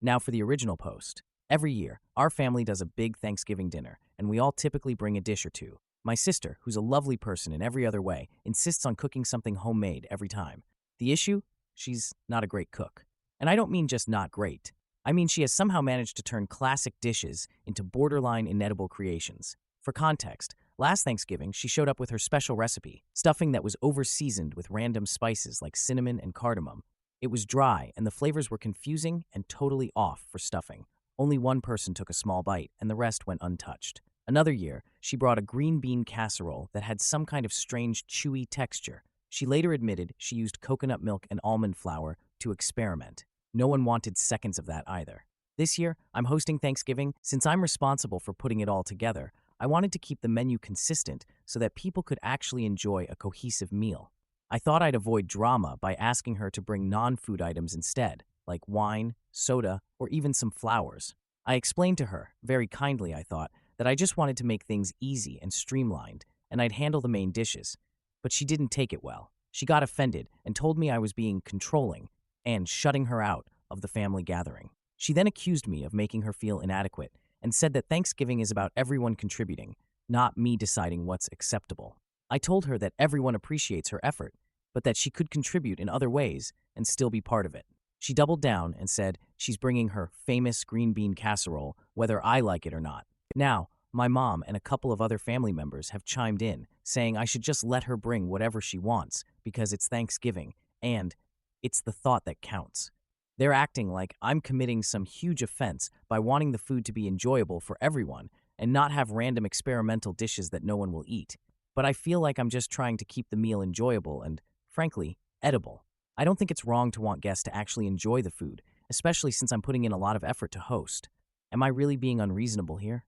Now for the original post. Every year, our family does a big Thanksgiving dinner, and we all typically bring a dish or two. My sister, who's a lovely person in every other way, insists on cooking something homemade every time. The issue? She's not a great cook. And I don't mean just not great. I mean she has somehow managed to turn classic dishes into borderline inedible creations. For context, last Thanksgiving, she showed up with her special recipe, stuffing that was over-seasoned with random spices like cinnamon and cardamom. It was dry, and the flavors were confusing and totally off for stuffing. Only one person took a small bite, and the rest went untouched. Another year, she brought a green bean casserole that had some kind of strange, chewy texture. She later admitted she used coconut milk and almond flour to experiment. No one wanted seconds of that either. This year, I'm hosting Thanksgiving. Since I'm responsible for putting it all together, I wanted to keep the menu consistent so that people could actually enjoy a cohesive meal. I thought I'd avoid drama by asking her to bring non-food items instead, like wine, soda, or even some flowers. I explained to her, very kindly I thought, that I just wanted to make things easy and streamlined, and I'd handle the main dishes. But she didn't take it well. She got offended and told me I was being controlling and shutting her out of the family gathering. She then accused me of making her feel inadequate and said that Thanksgiving is about everyone contributing, not me deciding what's acceptable. I told her that everyone appreciates her effort, but that she could contribute in other ways and still be part of it. She doubled down and said she's bringing her famous green bean casserole whether I like it or not. Now, my mom and a couple of other family members have chimed in, saying I should just let her bring whatever she wants because it's Thanksgiving and it's the thought that counts. They're acting like I'm committing some huge offense by wanting the food to be enjoyable for everyone and not have random experimental dishes that no one will eat. But I feel like I'm just trying to keep the meal enjoyable and, frankly, edible. I don't think it's wrong to want guests to actually enjoy the food, especially since I'm putting in a lot of effort to host. Am I really being unreasonable here?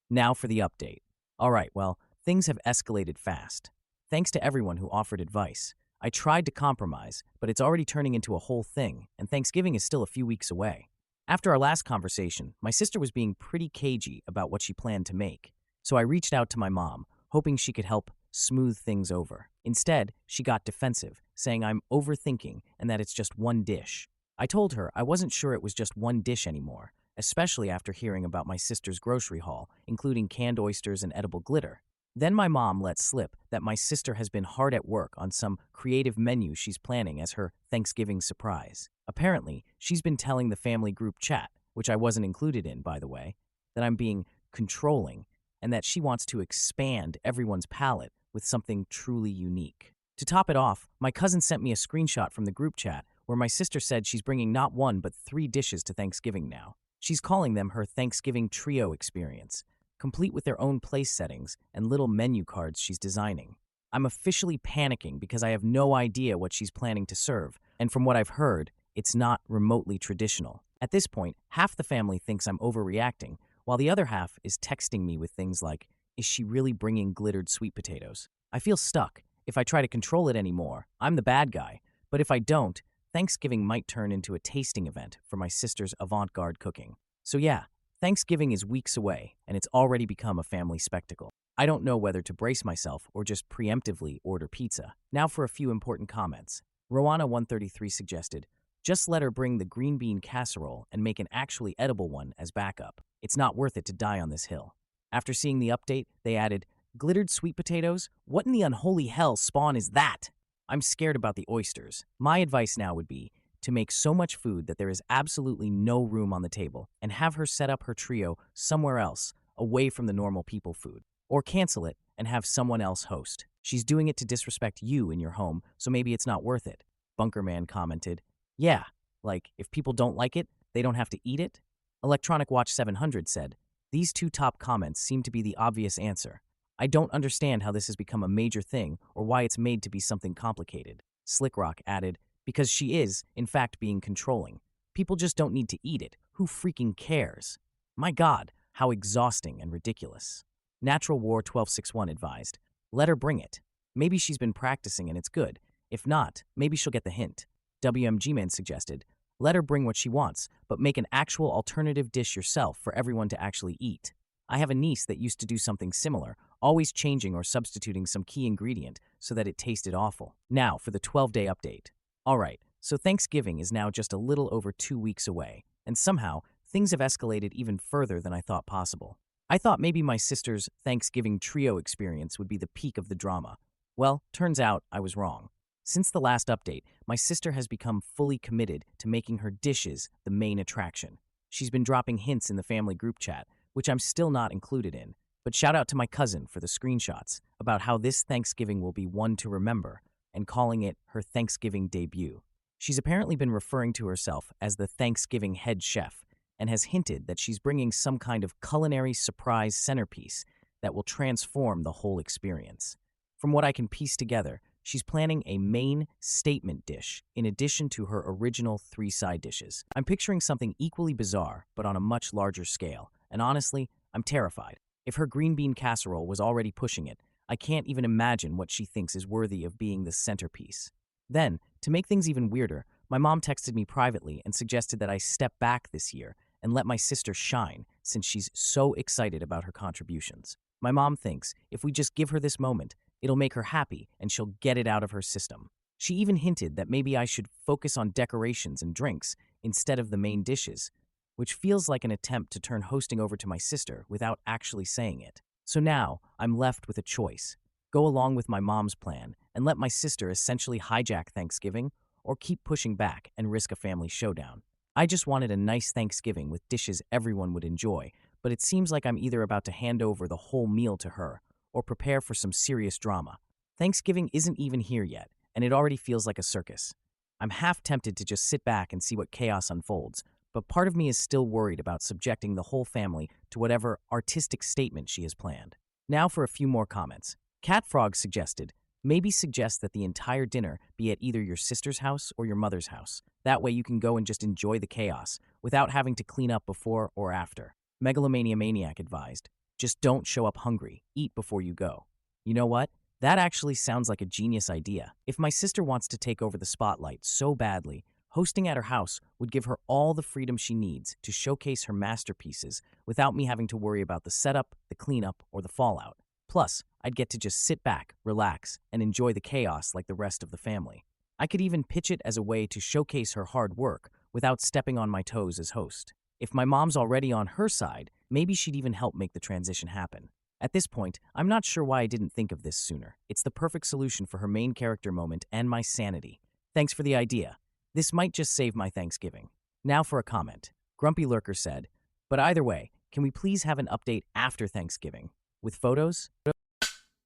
Now for the update. All right, well, things have escalated fast. Thanks to everyone who offered advice. I tried to compromise, but it's already turning into a whole thing, and Thanksgiving is still a few weeks away. After our last conversation, my sister was being pretty cagey about what she planned to make, so I reached out to my mom, hoping she could help smooth things over. Instead, she got defensive, saying I'm overthinking and that it's just one dish. I told her I wasn't sure it was just one dish anymore, especially after hearing about my sister's grocery haul, including canned oysters and edible glitter. Then my mom let slip that my sister has been hard at work on some creative menu she's planning as her Thanksgiving surprise. Apparently, she's been telling the family group chat, which I wasn't included in, by the way, that I'm being controlling and that she wants to expand everyone's palate with something truly unique. To top it off, my cousin sent me a screenshot from the group chat where my sister said she's bringing not one but 3 dishes to Thanksgiving now. She's calling them her Thanksgiving trio experience, complete with their own place settings and little menu cards she's designing. I'm officially panicking because I have no idea what she's planning to serve, and from what I've heard, it's not remotely traditional. At this point, half the family thinks I'm overreacting, while the other half is texting me with things like, is she really bringing glittered sweet potatoes? I feel stuck. If I try to control it anymore, I'm the bad guy, but if I don't, Thanksgiving might turn into a tasting event for my sister's avant-garde cooking. So yeah, Thanksgiving is weeks away, and it's already become a family spectacle. I don't know whether to brace myself or just preemptively order pizza. Now for a few important comments. Rowana133 suggested, just let her bring the green bean casserole and make an actually edible one as backup. It's not worth it to die on this hill. After seeing the update, they added, glittered sweet potatoes? What in the unholy hell spawn is that? I'm scared about the oysters. My advice now would be to make so much food that there is absolutely no room on the table and have her set up her trio somewhere else, away from the normal people food. Or cancel it and have someone else host. She's doing it to disrespect you in your home, so maybe it's not worth it. Bunkerman commented, yeah, like if people don't like it, they don't have to eat it? Electronic Watch 700 said, these 2 top comments seem to be the obvious answer. I don't understand how this has become a major thing or why it's made to be something complicated. Slickrock added, because she is, in fact, being controlling. People just don't need to eat it. Who freaking cares? My God, how exhausting and ridiculous. Natural War 1261 advised, let her bring it. Maybe she's been practicing and it's good. If not, maybe she'll get the hint. WMG-Man suggested, let her bring what she wants, but make an actual alternative dish yourself for everyone to actually eat. I have a niece that used to do something similar, always changing or substituting some key ingredient so that it tasted awful. Now for the 12-day update. All right, so Thanksgiving is now just a little over 2 weeks away. and somehow, things have escalated even further than I thought possible. I thought maybe my sister's Thanksgiving trio experience would be the peak of the drama. Well, turns out I was wrong. Since the last update, my sister has become fully committed to making her dishes the main attraction. She's been dropping hints in the family group chat, which I'm still not included in. But shout out to my cousin for the screenshots about how this Thanksgiving will be one to remember and calling it her Thanksgiving debut. She's apparently been referring to herself as the Thanksgiving head chef and has hinted that she's bringing some kind of culinary surprise centerpiece that will transform the whole experience. From what I can piece together, she's planning a main statement dish in addition to her original 3 side dishes. I'm picturing something equally bizarre, but on a much larger scale, and honestly, I'm terrified. If her green bean casserole was already pushing it, I can't even imagine what she thinks is worthy of being the centerpiece. Then, to make things even weirder, my mom texted me privately and suggested that I step back this year and let my sister shine since she's so excited about her contributions. My mom thinks if we just give her this moment, it'll make her happy and she'll get it out of her system. She even hinted that maybe I should focus on decorations and drinks instead of the main dishes, which feels like an attempt to turn hosting over to my sister without actually saying it. So now, I'm left with a choice. Go along with my mom's plan and let my sister essentially hijack Thanksgiving, or keep pushing back and risk a family showdown. I just wanted a nice Thanksgiving with dishes everyone would enjoy, but it seems like I'm either about to hand over the whole meal to her, or prepare for some serious drama. Thanksgiving isn't even here yet, and it already feels like a circus. I'm half tempted to just sit back and see what chaos unfolds, but part of me is still worried about subjecting the whole family to whatever artistic statement she has planned. Now for a few more comments. Cat Frog suggested, maybe suggest that the entire dinner be at either your sister's house or your mother's house. That way you can go and just enjoy the chaos without having to clean up before or after. Megalomania Maniac advised, just don't show up hungry, eat before you go. You know what? That actually sounds like a genius idea. If my sister wants to take over the spotlight so badly, hosting at her house would give her all the freedom she needs to showcase her masterpieces without me having to worry about the setup, the cleanup, or the fallout. Plus, I'd get to just sit back, relax, and enjoy the chaos like the rest of the family. I could even pitch it as a way to showcase her hard work without stepping on my toes as host. If my mom's already on her side, maybe she'd even help make the transition happen. At this point, I'm not sure why I didn't think of this sooner. It's the perfect solution for her main character moment and my sanity. Thanks for the idea. This might just save my Thanksgiving. Now for a comment. Grumpy Lurker said, but either way, can we please have an update after Thanksgiving? With photos?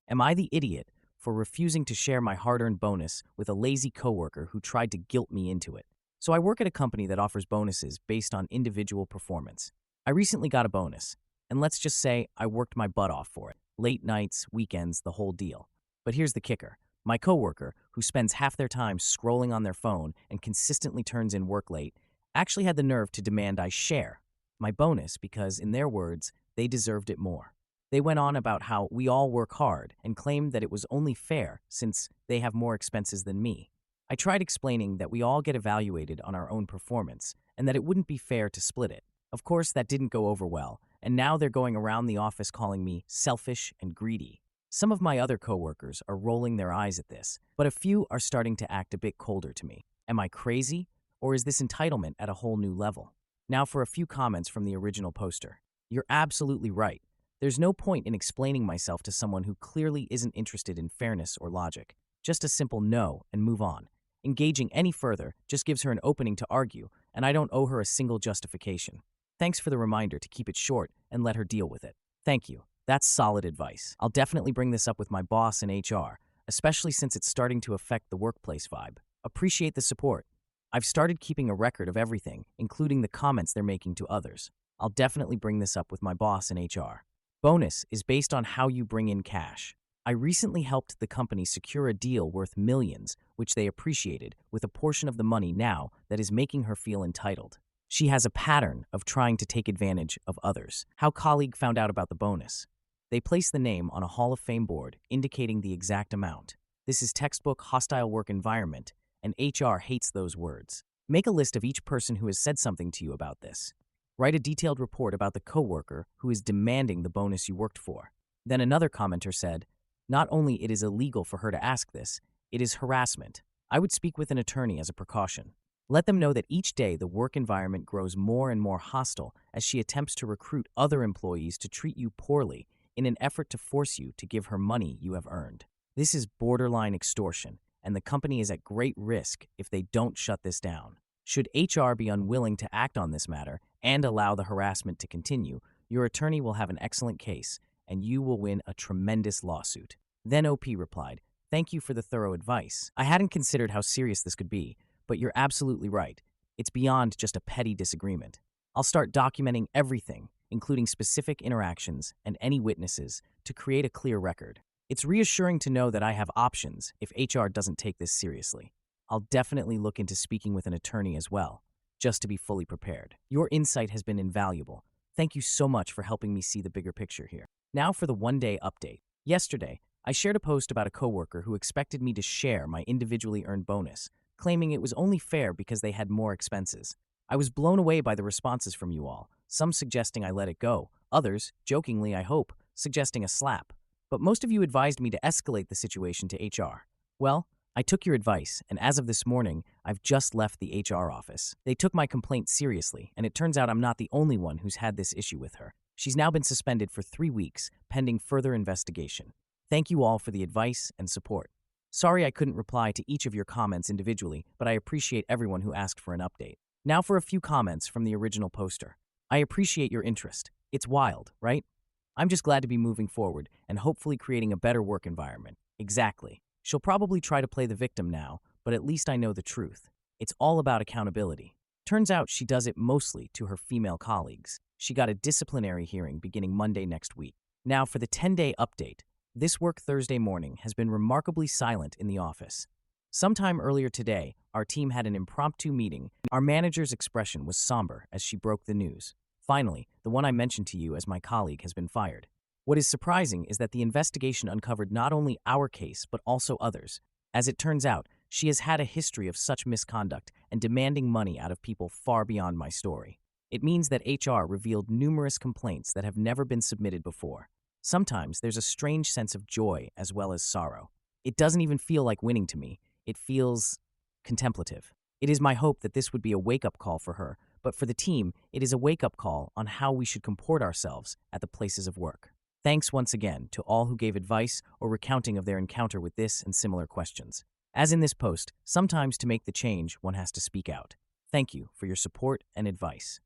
Am I the idiot for refusing to share my hard-earned bonus with a lazy coworker who tried to guilt me into it? So I work at a company that offers bonuses based on individual performance. I recently got a bonus, and let's just say I worked my butt off for it. Late nights, weekends, the whole deal. But here's the kicker. My coworker, who spends half their time scrolling on their phone and consistently turns in work late, actually had the nerve to demand I share my bonus because, in their words, they deserved it more. They went on about how we all work hard and claimed that it was only fair since they have more expenses than me. I tried explaining that we all get evaluated on our own performance and that it wouldn't be fair to split it. Of course, that didn't go over well, and now they're going around the office calling me selfish and greedy. Some of my other coworkers are rolling their eyes at this, but a few are starting to act a bit colder to me. Am I crazy, or is this entitlement at a whole new level? Now for a few comments from the original poster. You're absolutely right. There's no point in explaining myself to someone who clearly isn't interested in fairness or logic. Just a simple no and move on. Engaging any further just gives her an opening to argue, and I don't owe her a single justification. Thanks for the reminder to keep it short and let her deal with it. Thank you. That's solid advice. I'll definitely bring this up with my boss in HR, especially since it's starting to affect the workplace vibe. Appreciate the support. I've started keeping a record of everything, including the comments they're making to others. I'll definitely bring this up with my boss in HR. Bonus is based on how you bring in cash. I recently helped the company secure a deal worth millions, which they appreciated, with a portion of the money now that is making her feel entitled. She has a pattern of trying to take advantage of others. How colleague found out about the bonus. They placed the name on a Hall of Fame board, indicating the exact amount. This is textbook hostile work environment, and HR hates those words. Make a list of each person who has said something to you about this. Write a detailed report about the coworker who is demanding the bonus you worked for. Then another commenter said, not only it is illegal for her to ask this, it is harassment. I would speak with an attorney as a precaution. Let them know that each day the work environment grows more and more hostile as she attempts to recruit other employees to treat you poorly in an effort to force you to give her money you have earned. This is borderline extortion, and the company is at great risk if they don't shut this down. Should HR be unwilling to act on this matter and allow the harassment to continue, your attorney will have an excellent case, and you will win a tremendous lawsuit. Then OP replied, "Thank you for the thorough advice. I hadn't considered how serious this could be, but you're absolutely right. It's beyond just a petty disagreement. I'll start documenting everything, including specific interactions and any witnesses, to create a clear record. It's reassuring to know that I have options if HR doesn't take this seriously. I'll definitely look into speaking with an attorney as well, just to be fully prepared. Your insight has been invaluable. Thank you so much for helping me see the bigger picture here." Now for the one-day update. Yesterday, I shared a post about a coworker who expected me to share my individually earned bonus, claiming it was only fair because they had more expenses. I was blown away by the responses from you all, some suggesting I let it go, others, jokingly I hope, suggesting a slap. But most of you advised me to escalate the situation to HR. Well, I took your advice, and as of this morning, I've just left the HR office. They took my complaint seriously, and it turns out I'm not the only one who's had this issue with her. She's now been suspended for 3 weeks, pending further investigation. Thank you all for the advice and support. Sorry I couldn't reply to each of your comments individually, but I appreciate everyone who asked for an update. Now for a few comments from the original poster. I appreciate your interest. It's wild, right? I'm just glad to be moving forward and hopefully creating a better work environment. Exactly. She'll probably try to play the victim now, but at least I know the truth. It's all about accountability. Turns out she does it mostly to her female colleagues. She got a disciplinary hearing beginning Monday next week. Now for the 10-day update. This work Thursday morning has been remarkably silent in the office. Sometime earlier today, our team had an impromptu meeting. Our manager's expression was somber as she broke the news. Finally, the one I mentioned to you as my colleague has been fired. What is surprising is that the investigation uncovered not only our case, but also others. As it turns out, she has had a history of such misconduct and demanding money out of people far beyond my story. It means that HR revealed numerous complaints that have never been submitted before. Sometimes there's a strange sense of joy as well as sorrow. It doesn't even feel like winning to me. It feels contemplative. It is my hope that this would be a wake-up call for her, but for the team, it is a wake-up call on how we should comport ourselves at the places of work. Thanks once again to all who gave advice or recounting of their encounter with this and similar questions. As in this post, sometimes to make the change, one has to speak out. Thank you for your support and advice.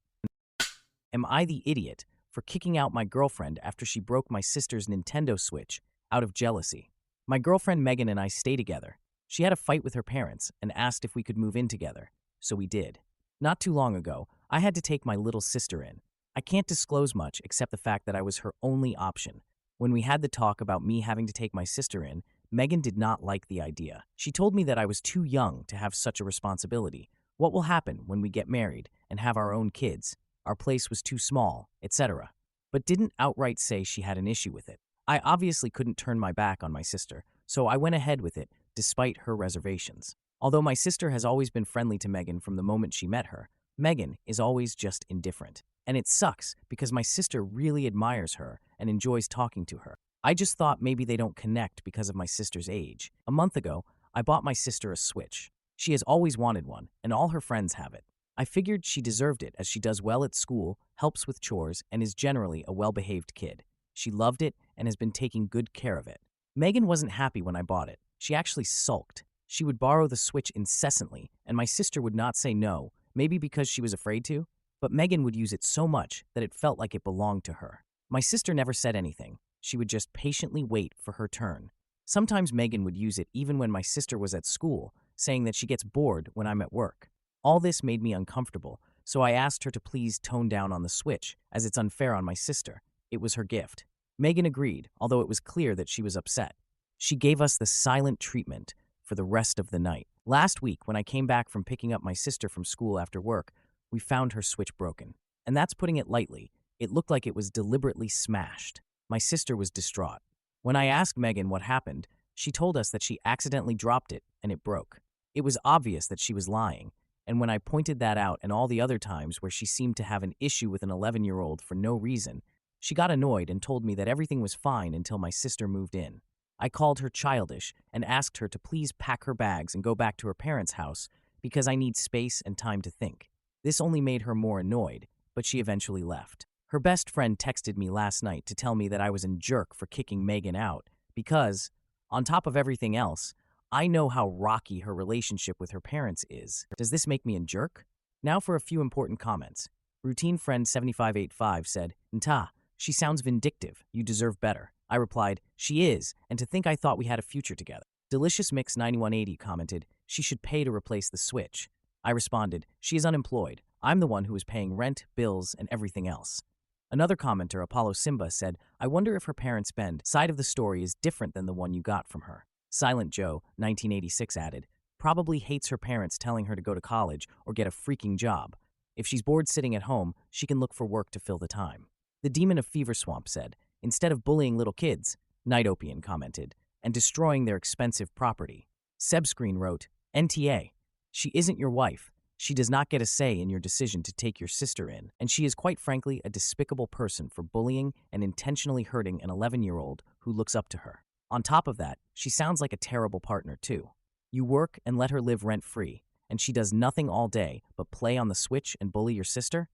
Am I the idiot for kicking out my girlfriend after she broke my sister's Nintendo Switch out of jealousy? My girlfriend Megan and I stay together. She had a fight with her parents and asked if we could move in together, so we did. Not too long ago, I had to take my little sister in. I can't disclose much except the fact that I was her only option. When we had the talk about me having to take my sister in, Megan did not like the idea. She told me that I was too young to have such a responsibility. What will happen when we get married and have our own kids? Our place was too small, etc. But didn't outright say she had an issue with it. I obviously couldn't turn my back on my sister, so I went ahead with it, despite her reservations. Although my sister has always been friendly to Megan from the moment she met her, Megan is always just indifferent. And it sucks because my sister really admires her and enjoys talking to her. I just thought maybe they don't connect because of my sister's age. A month ago, I bought my sister a Switch. She has always wanted one, and all her friends have it. I figured she deserved it as she does well at school, helps with chores, and is generally a well-behaved kid. She loved it and has been taking good care of it. Megan wasn't happy when I bought it. She actually sulked. She would borrow the Switch incessantly, and my sister would not say no, maybe because she was afraid to, but Megan would use it so much that it felt like it belonged to her. My sister never said anything. She would just patiently wait for her turn. Sometimes Megan would use it even when my sister was at school, saying that she gets bored when I'm at work. All this made me uncomfortable, so I asked her to please tone down on the Switch, as it's unfair on my sister. It was her gift. Megan agreed, although it was clear that she was upset. She gave us the silent treatment for the rest of the night. Last week, when I came back from picking up my sister from school after work, we found her Switch broken. And that's putting it lightly. It looked like it was deliberately smashed. My sister was distraught. When I asked Megan what happened, she told us that she accidentally dropped it and it broke. It was obvious that she was lying, and when I pointed that out and all the other times where she seemed to have an issue with an 11-year-old for no reason, she got annoyed and told me that everything was fine until my sister moved in. I called her childish and asked her to please pack her bags and go back to her parents' house because I need space and time to think. This only made her more annoyed, but she eventually left. Her best friend texted me last night to tell me that I was a jerk for kicking Megan out because, on top of everything else, I know how rocky her relationship with her parents is. Does this make me a jerk? Now for a few important comments. Routine friend 7585 said, "Nta, she sounds vindictive. You deserve better." I replied, "She is, and to think I thought we had a future together." Delicious Mix 9180 commented, "She should pay to replace the switch." I responded, "She is unemployed. I'm the one who is paying rent, bills, and everything else." Another commenter, Apollo Simba, said, "I wonder if her parents' side of the story is different than the one you got from her." Silent Joe 1986 added, "Probably hates her parents telling her to go to college or get a freaking job. If she's bored sitting at home, she can look for work to fill the time." The Demon of Fever Swamp said, "Instead of bullying little kids," Nightopian commented, "and destroying their expensive property." Sebscreen wrote, "NTA, she isn't your wife. She does not get a say in your decision to take your sister in, and she is quite frankly a despicable person for bullying and intentionally hurting an 11-year-old who looks up to her. On top of that, she sounds like a terrible partner too. You work and let her live rent-free, and she does nothing all day but play on the Switch and bully your sister?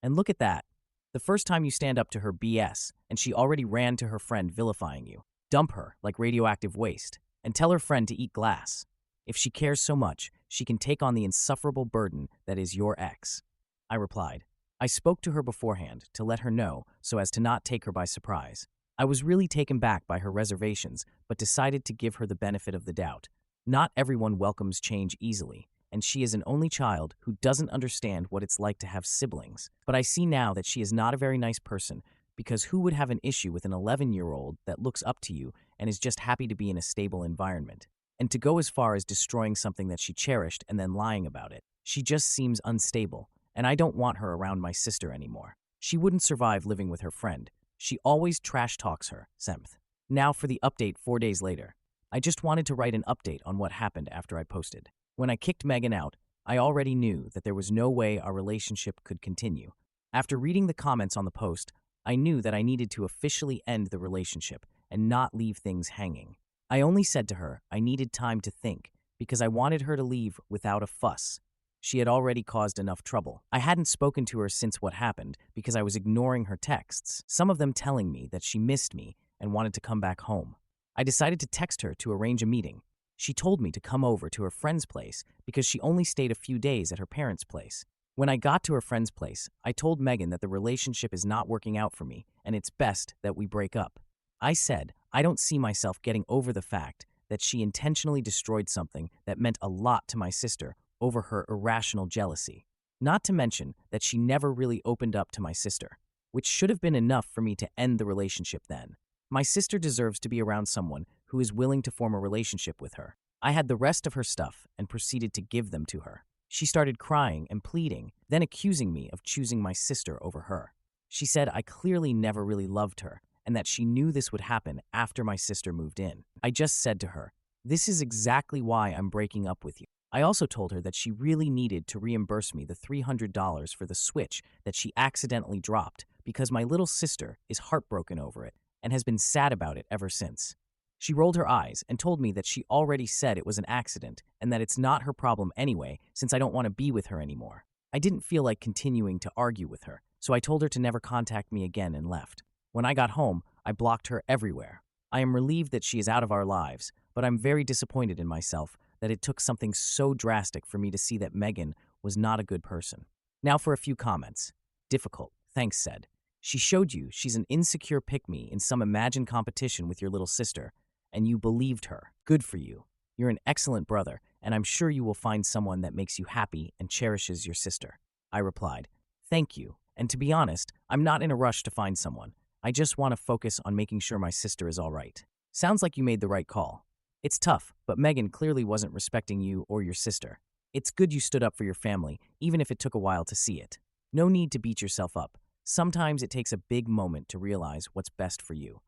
And look at that. The first time you stand up to her BS, and she already ran to her friend vilifying you. Dump her like radioactive waste, and tell her friend to eat glass. If she cares so much, she can take on the insufferable burden that is your ex." I replied, "I spoke to her beforehand to let her know so as to not take her by surprise. I was really taken back by her reservations, but decided to give her the benefit of the doubt. Not everyone welcomes change easily, and she is an only child who doesn't understand what it's like to have siblings. But I see now that she is not a very nice person, because who would have an issue with an 11-year-old that looks up to you and is just happy to be in a stable environment? And to go as far as destroying something that she cherished and then lying about it. She just seems unstable, and I don't want her around my sister anymore. She wouldn't survive living with her friend. She always trash talks her, Semth." Now for the update 4 days later. I just wanted to write an update on what happened after I posted. When I kicked Megan out, I already knew that there was no way our relationship could continue. After reading the comments on the post, I knew that I needed to officially end the relationship and not leave things hanging. I only said to her I needed time to think because I wanted her to leave without a fuss. She had already caused enough trouble. I hadn't spoken to her since what happened because I was ignoring her texts, some of them telling me that she missed me and wanted to come back home. I decided to text her to arrange a meeting. She told me to come over to her friend's place because she only stayed a few days at her parents' place. When I got to her friend's place, I told Megan that the relationship is not working out for me and it's best that we break up. I said I don't see myself getting over the fact that she intentionally destroyed something that meant a lot to my sister over her irrational jealousy. Not to mention that she never really opened up to my sister, which should have been enough for me to end the relationship then. My sister deserves to be around someone who is willing to form a relationship with her. I had the rest of her stuff and proceeded to give them to her. She started crying and pleading, then accusing me of choosing my sister over her. She said I clearly never really loved her, and that she knew this would happen after my sister moved in. I just said to her, "This is exactly why I'm breaking up with you." I also told her that she really needed to reimburse me the $300 for the Switch that she accidentally dropped because my little sister is heartbroken over it and has been sad about it ever since. She rolled her eyes and told me that she already said it was an accident and that it's not her problem anyway since I don't want to be with her anymore. I didn't feel like continuing to argue with her, so I told her to never contact me again and left. When I got home, I blocked her everywhere. I am relieved that she is out of our lives, but I'm very disappointed in myself that it took something so drastic for me to see that Megan was not a good person. Now for a few comments. Difficult, thanks said. She showed you she's an insecure pick-me in some imagined competition with your little sister, and you believed her. Good for you. You're an excellent brother, and I'm sure you will find someone that makes you happy and cherishes your sister. I replied, "Thank you, and to be honest, I'm not in a rush to find someone. I just want to focus on making sure my sister is all right." Sounds like you made the right call. It's tough, but Megan clearly wasn't respecting you or your sister. It's good you stood up for your family, even if it took a while to see it. No need to beat yourself up. Sometimes it takes a big moment to realize what's best for you.